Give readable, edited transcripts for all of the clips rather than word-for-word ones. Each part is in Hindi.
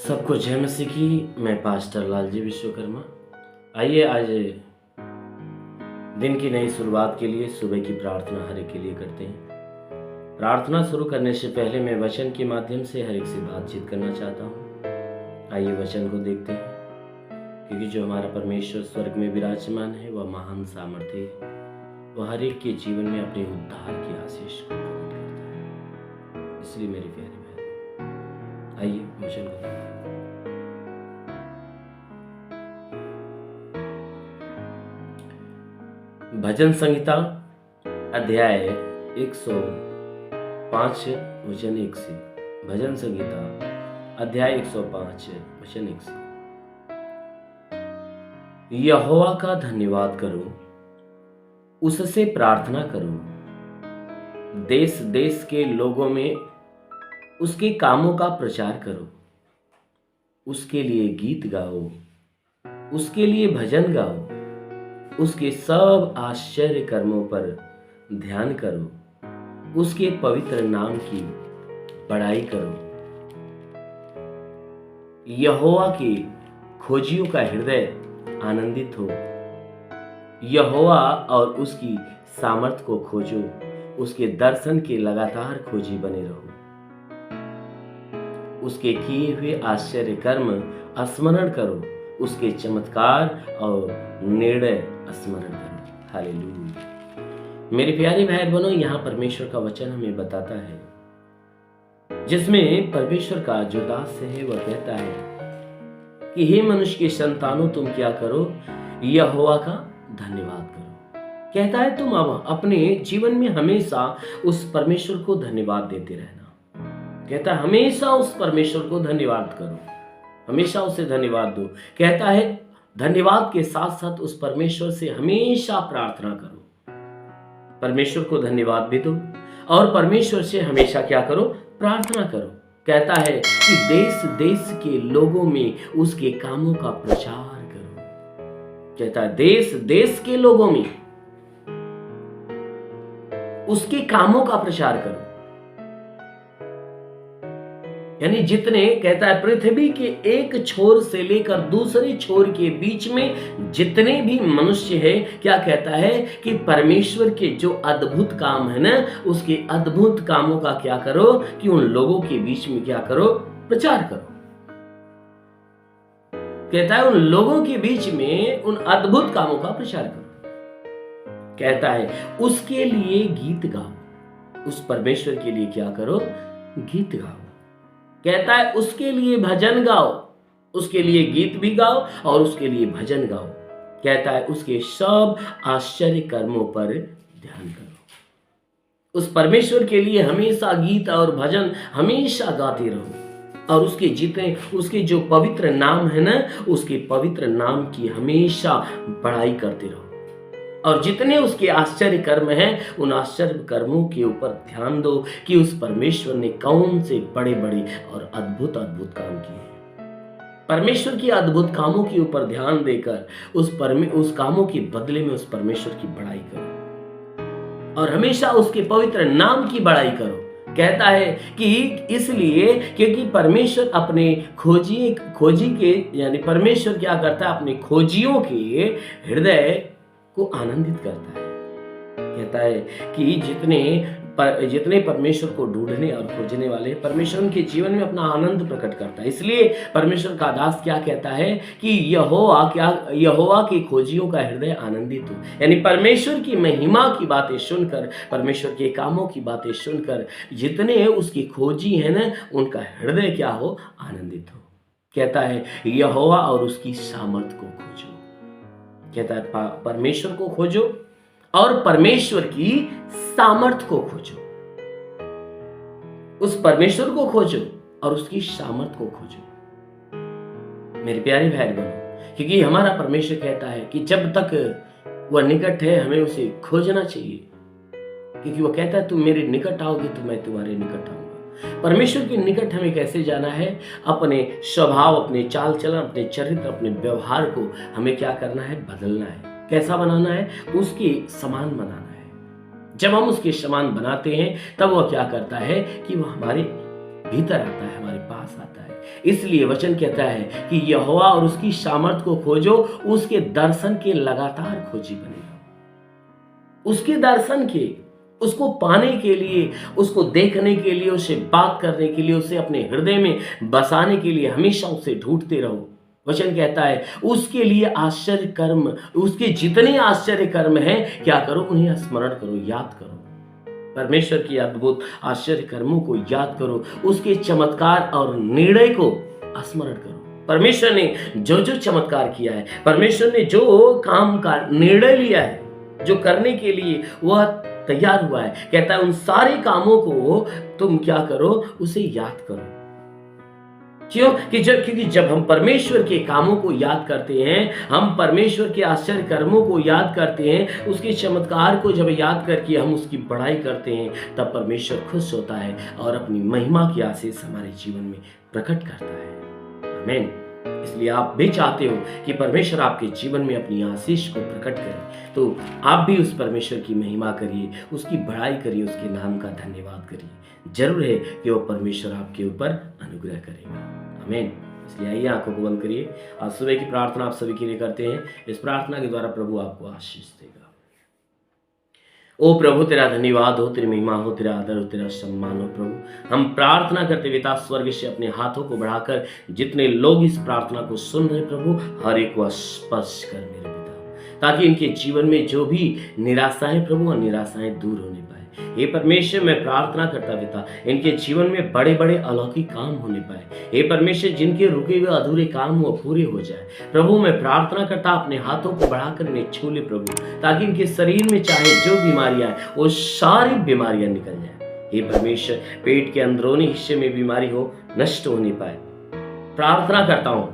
सबको जय मसीह की। मैं पास्टर लालजी विश्वकर्मा। आइए आज दिन की नई शुरुआत के लिए सुबह की प्रार्थना हर एक के लिए करते हैं। प्रार्थना शुरू करने से पहले मैं वचन के माध्यम से हर एक से बातचीत करना चाहता हूँ। आइए वचन को देखते हैं, क्योंकि जो हमारा परमेश्वर स्वर्ग में विराजमान है वह महान सामर्थ्य है। वह हर एक के जीवन में अपने उद्धार की आशीष को प्रकट करता है। इसलिए मेरे प्यारे भाई, आइए वचन को देखते हैं। भजन संहिता अध्याय 105 वचन 1 से। भजन संहिता अध्याय 105 वचन 1 से। यहोवा का धन्यवाद करो, उससे प्रार्थना करो, देश देश के लोगों में उसके कामों का प्रचार करो। उसके लिए गीत गाओ, उसके लिए भजन गाओ, उसके सब आश्चर्य कर्मों पर ध्यान करो, उसके पवित्र नाम की बड़ाई करो। यहोवा के खोजियों का हृदय आनंदित हो। यहोवा और उसकी सामर्थ को खोजो, उसके दर्शन के लगातार खोजी बने रहो। उसके किए हुए आश्चर्य कर्म स्मरण करो, उसके चमत्कार और निर्णय स्मरण करो। हालेलुया। मेरे प्यारे भाई बहनों, यहाँ परमेश्वर का वचन हमें बताता है, जिसमें परमेश्वर का जो दास है वह कहता है कि हे मनुष्य के संतानों, तुम क्या करो? यहोवा का धन्यवाद करो। कहता है तुम अब अपने जीवन में हमेशा उस परमेश्वर को धन्यवाद देते रहना। कहता है हमेशा उस परमेश्वर को धन्यवाद करो, हमेशा उसे धन्यवाद दो। कहता है धन्यवाद के साथ साथ उस परमेश्वर से हमेशा प्रार्थना करो। परमेश्वर को धन्यवाद भी दो और परमेश्वर से हमेशा क्या करो? प्रार्थना करो। कहता है कि देश देश के लोगों में उसके कामों का प्रचार करो। कहता है देश देश के लोगों में उसके कामों का प्रचार करो। यानी जितने, कहता है पृथ्वी के एक छोर से लेकर दूसरे छोर के बीच में जितने भी मनुष्य है, क्या कहता है कि परमेश्वर के जो अद्भुत काम है ना, उसके अद्भुत कामों का क्या करो? कि उन लोगों के बीच में क्या करो? प्रचार करो। कहता है उन लोगों के बीच में उन अद्भुत कामों का प्रचार करो। कहता है उसके लिए गीत गाओ। उस परमेश्वर के लिए क्या करो? गीत गाओ। कहता है उसके लिए भजन गाओ, उसके लिए गीत भी गाओ और उसके लिए भजन गाओ। कहता है उसके सब आश्चर्य कर्मों पर ध्यान करो। उस परमेश्वर के लिए हमेशा गीत और भजन हमेशा गाते रहो और उसके जो पवित्र नाम है ना, उसके पवित्र नाम की हमेशा बड़ाई करते रहो। और जितने उसके आश्चर्य कर्म हैं, उन आश्चर्य कर्मों के ऊपर ध्यान दो कि उस परमेश्वर ने कौन से बड़े बड़े और अद्भुत काम किए। परमेश्वर की अद्भुत कामों के ऊपर ध्यान देकर उस कामों के बदले में उस परमेश्वर की बड़ाई करो और हमेशा उसके पवित्र नाम की बड़ाई करो। कहता है कि इसलिए क्योंकि परमेश्वर अपने खोजी के, यानी परमेश्वर क्या करता है? अपने खोजियों के हृदय को आनंदित करता है। कहता है कि जितने परमेश्वर को ढूंढने और खोजने वाले, परमेश्वर उनके जीवन में अपना आनंद प्रकट करता है। इसलिए परमेश्वर का दास क्या कहता है कि यहोवा के खोजियों का हृदय आनंदित हो। यानी परमेश्वर की महिमा की बातें सुनकर, परमेश्वर के कामों की बातें सुनकर जितने उसकी खोजी है ना, उनका हृदय क्या हो? आनंदित हो। कहता है यहोवा और उसकी सामर्थ को खोजो। कहता है परमेश्वर को खोजो और परमेश्वर की सामर्थ को खोजो। उस परमेश्वर को खोजो और उसकी सामर्थ को खोजो। मेरे प्यारे भाई बहनों, क्योंकि हमारा परमेश्वर कहता है कि जब तक वह निकट है हमें उसे खोजना चाहिए, क्योंकि वह कहता है तुम मेरे निकट आओगे तो मैं तुम्हारे निकट आऊंगा। परमेश्वर के निकट हमें कैसे जाना है? अपने स्वभाव, अपने चाल चलन, अपने चरित्र, अपने व्यवहार को हमें क्या करना है? बदलना है। कैसा बनाना है? उसके समान बनाना है। जब हम उसके समान बनाते हैं तब वह क्या करता है कि वह हमारे भीतर आता है, हमारे पास आता है। इसलिए वचन कहता है कि यहोवा और उसकी सामर्थ को खोजो, उसके दर्शन के लगातार खोजी बने रहो। उसके दर्शन के, उसको पाने के लिए, उसको देखने के लिए, उससे बात करने के लिए, उसे अपने हृदय में बसाने के लिए हमेशा उसे ढूंढते रहो। वचन कहता है उसके लिए आश्चर्य कर्म, उसके जितने आश्चर्य कर्म हैं क्या करो, उन्हें स्मरण करो, याद करो। परमेश्वर की अद्भुत आश्चर्य कर्मों को याद करो, उसके चमत्कार और निर्णय को स्मरण करो। परमेश्वर ने जो जो चमत्कार किया है, परमेश्वर ने जो काम का निर्णय लिया है, जो करने के लिए वह तैयार हुआ है, कहता है उन सारे कामों को तुम क्या करो, उसे याद करो। क्यों? क्योंकि जब हम परमेश्वर के कामों को याद करते हैं, हम परमेश्वर के आश्चर्य कर्मों को याद करते हैं, उसके चमत्कार को जब याद करके हम उसकी बड़ाई करते हैं, तब परमेश्वर खुश होता है और अपनी महिमा की आशीष हमारे जीवन में प्रकट करता है। आमीन। इसलिए आप भी चाहते हो कि परमेश्वर आपके जीवन में अपनी आशीष को प्रकट करे, तो आप भी उस परमेश्वर की महिमा करिए, उसकी बड़ाई करिए, उसके नाम का धन्यवाद करिए। जरूर है कि वो परमेश्वर आपके ऊपर अनुग्रह करेगा। आमीन। इसलिए आइए आंखों को बंद करिए। आज सुबह की प्रार्थना आप सभी के लिए करते हैं। इस प्रार्थना के द्वारा प्रभु आपको आशीष देगा। ओ प्रभु, तेरा धन्यवाद हो, तेरी महिमा हो, तेरा आदर हो, तेरा सम्मान हो। प्रभु, हम प्रार्थना करते पिता स्वर्ग से अपने हाथों को बढ़ाकर जितने लोग इस प्रार्थना को सुन रहे प्रभु, हर एक को स्पर्श कर मेरे पिता, ताकि इनके जीवन में जो भी निराशाएं प्रभु, निराशाएं दूर होने पाए। हे परमेश्वर, मैं प्रार्थना करता पिता, इनके जीवन में बड़े बड़े अलौकिक काम होने पाए। हे परमेश्वर, जिनके रुके हुए अधूरे काम वो पूरे हो जाए। प्रभु, मैं प्रार्थना करता अपने हाथों को बढ़ाकर इन्हें छू ले प्रभु, ताकि इनके शरीर में चाहे जो बीमारियां हैं वो सारी बीमारियां निकल जाए। हे परमेश्वर, पेट के अंदरूनी हिस्से में बीमारी हो, नष्ट होने पाए। प्रार्थना करता हूं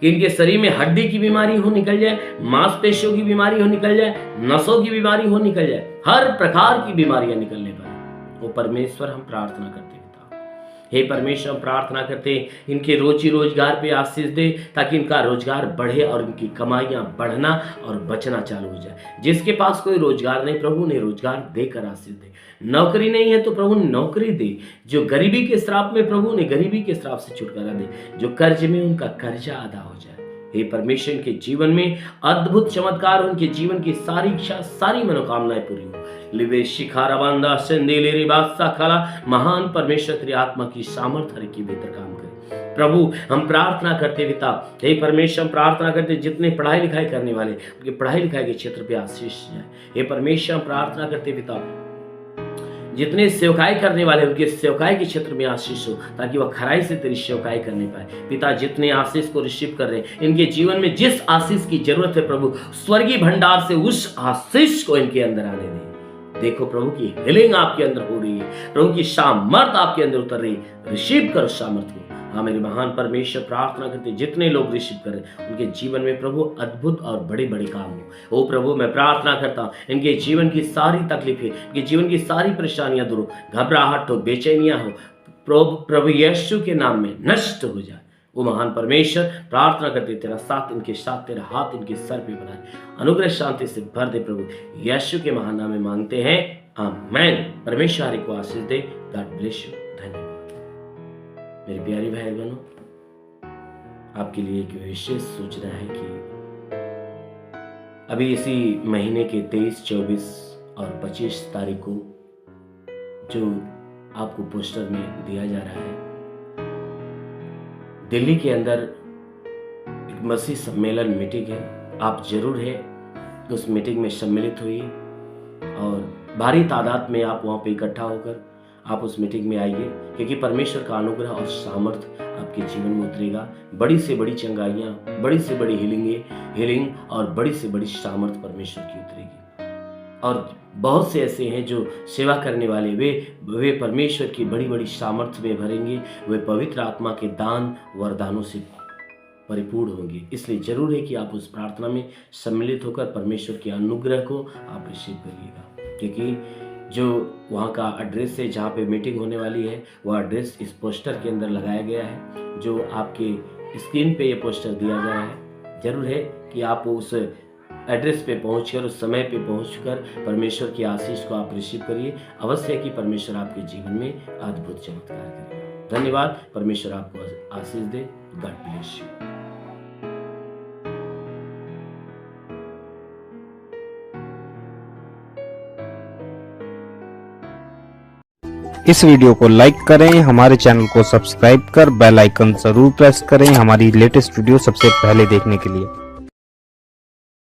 कि इनके शरीर में हड्डी की बीमारी हो निकल जाए, मांसपेशियों की बीमारी हो निकल जाए, नसों की बीमारी हो निकल जाए, हर प्रकार की बीमारियां निकलने पाए। वो परमेश्वर, हम प्रार्थना करते पिता। हे परमेश्वर, हम प्रार्थना करते इनके रोजी रोजगार पे आशीष दे, ताकि इनका रोजगार बढ़े और इनकी कमाइयां बढ़ना और बचना चालू हो जाए। जिसके पास कोई रोजगार नहीं प्रभु, ने रोजगार देकर आशीष दे। नौकरी नहीं है तो प्रभु नौकरी दे। जो गरीबी के श्राप में प्रभु, ने गरीबी के श्राप से छुटकारा दे। जो कर्ज में, उनका कर्जा अदा हो जाए। हे परमेश्वर, के जीवन में अद्भुत चमत्कार, उनके जीवन की सारी इच्छा, सारी मनोकामनाएं पूरी हो। लिवे शिखाराबांदा सेंदेले रे बादशाह खाला, महान परमेश्वर तेरी आत्मा की सामर्थ हर की बेहतर काम करे। प्रभु, हम प्रार्थना करते पिता, हे परमेश्वर, हम प्रार्थना करते जितने पढ़ाई लिखाई करने वाले, उनके पढ़ाई लिखाई के क्षेत्र पे आशीष जाए। हे परमेश्वर, हम प्रार्थना करते पिता, जितने सेवकाई करने वाले उनके सेवकाई के क्षेत्र में आशीष हो, ताकि वह खराई से तेरी सेवकाई करने पाए। पिता, जितने आशीष को रिसीव कर रहे हैं, इनके जीवन में जिस आशीष की जरूरत है प्रभु, स्वर्गीय भंडार से उस आशीष को इनके अंदर आने दे। देखो प्रभु की हीलिंग आपके अंदर हो रही है, प्रभु की सामर्थ आपके अंदर उतर रही है। रिसीव करो सामर्थ को। हाँ मेरे महान परमेश्वर, प्रार्थना करते जितने लोग रिसीव करें, उनके जीवन में प्रभु अद्भुत और बड़े बड़े काम हो। ओ प्रभु, मैं प्रार्थना करता हूँ इनके जीवन की सारी तकलीफें, इनके जीवन की सारी परेशानियां दूर हो, घबराहट हो, बेचैनियां हो, प्रभु यीशु के नाम में नष्ट हो जाए। वो महान परमेश्वर, प्रार्थना करते तेरा साथ इनके साथ, तेरा हाथ इनके सर पे बनाए, अनुग्रह शांति से भर दे प्रभु। यीशु के महान नाम में मांगते हैं, आमीन। परमेश्वर को आशीष दे। God bless you. धन्यवाद। मेरे प्यारे भाई बहनों, आपके लिए एक विशेष सूचना है कि अभी इसी महीने के 23, 24 और 25 तारीख को जो आपको पोस्टर में दिया जा रहा है, दिल्ली के अंदर एक मसीह सम्मेलन मीटिंग है। आप जरूर है उस मीटिंग में सम्मिलित हुई और भारी तादाद में आप वहाँ पे इकट्ठा होकर आप उस मीटिंग में आइए, क्योंकि परमेश्वर का अनुग्रह और सामर्थ आपके जीवन में उतरेगा। बड़ी से बड़ी चंगाइयाँ, बड़ी से बड़ी हीलिंग और बड़ी से बड़ी सामर्थ परमेश्वर की उतरेगी। और बहुत से ऐसे हैं जो सेवा करने वाले, वे परमेश्वर की बड़ी बड़ी सामर्थ्य में भरेंगे। वे पवित्र आत्मा के दान वरदानों से परिपूर्ण होंगे। इसलिए जरूर है कि आप उस प्रार्थना में सम्मिलित होकर परमेश्वर के अनुग्रह को आप रिसीव करिएगा, क्योंकि जो वहाँ का एड्रेस है जहाँ पे मीटिंग होने वाली है, वह एड्रेस इस पोस्टर के अंदर लगाया गया है, जो आपके स्क्रीन पे ये पोस्टर दिया जा रहा है। जरूर है कि आप उस एड्रेस पे पहुंचकर, उस समय पे पहुंचकर परमेश्वर की आशीष को आप रिसीव करिए। अवश्य है कि परमेश्वर आपके जीवन में अद्भुत चमत्कार करेगा। धन्यवाद। परमेश्वर आपको आशीष दे। God bless you. इस वीडियो को लाइक करें, हमारे चैनल को सब्सक्राइब कर बेल आइकन जरूर प्रेस करें हमारी लेटेस्ट वीडियो सबसे पहले देखने के लिए।